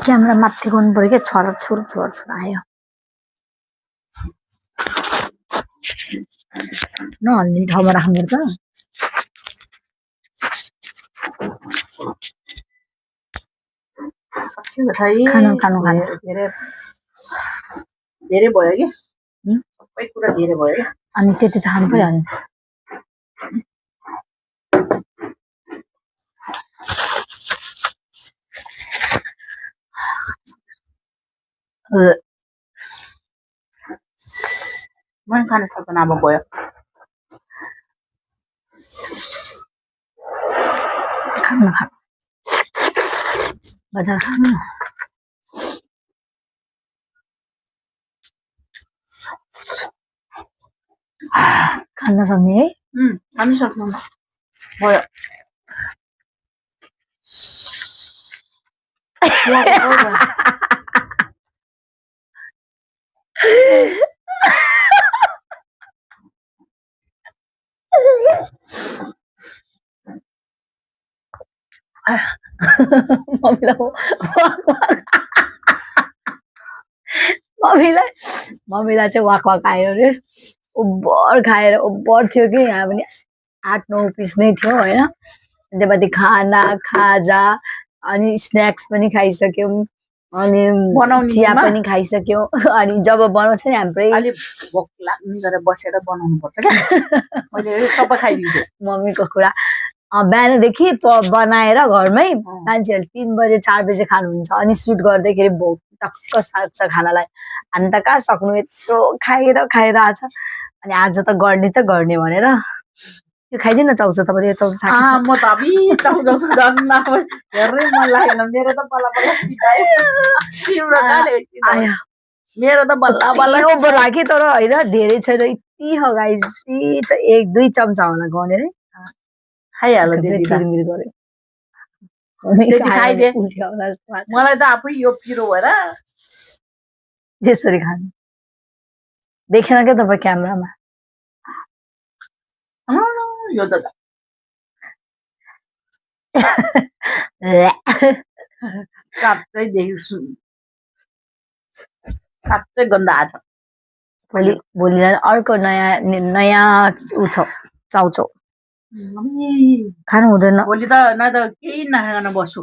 camera माथि गर्नु पर्यो क्या छोरा छोरा छोरा छोरा आयो नहल्ने ठाउँमा राख्नुपर्छ खानु खानु खानु धेरै भयो कि सबै कुरा धेरै भयो कि अनि त्यति त खानु पर्यो अनि मन खाने सक्दैन अब भयो खानु खानु बजार खानु खान सक्ने है खानु सक्नु भयो मम्मीलाई चाहिँ वाक वाक आयो रे ओभर खाएर ओभर थियो कि यहाँ पनि 8-9 पिस नै थियो होइन त्यसपछि खाना खाजा अनि स्न्याक्स पनि खाइसक्यौँ अनि चिया पनि खाइसक्यौँ अनि जब बनाउँछ नि हाम्रै अलि भोक लाग्ने गरेर बसेर बनाउनु पर्छ क्या मैले सबै खाइदिन्छु मम्मीको कुरा बिहानदेखि बनाएर घरमै मान्छेहरू 3 बजे 4 बजे खानुहुन्छ अनि सुट गर्दाखेरि भोक टक्क सक्छ खानालाई हामी त कहाँ सक्नु यत्रो खाएर खाएर आछ अनि आज त गर्ने भनेर यो खाइदिन चाउचाउ तपाईले चाउचाउ खान्छ म त अबि चाउचाउ त गर्न हेर्नै मन लागेन मेरो त बल्ल बल्ल सिकायो तिम्रो गाले आयो मेरो त बल्ल बल्ल ओभर लाग्यो तर हैन धेरै छैन यति हो गाइस यति 1-2 चम्चा होला गनेर खाइहाल्यो त्यति तिरमिर गर्यो त्यति खाइदे मलाई त आफै यो पिरो भएर यसरी खानु देखेन के तपाईँ क्यामेरामा यो त साँच्चै देख्छु साँच्चै गन्दा आछ भोलि अर्को नयाँ उ छ चाउचाउ खानु हुँदैन भोलि त न त केही नखान बस्छु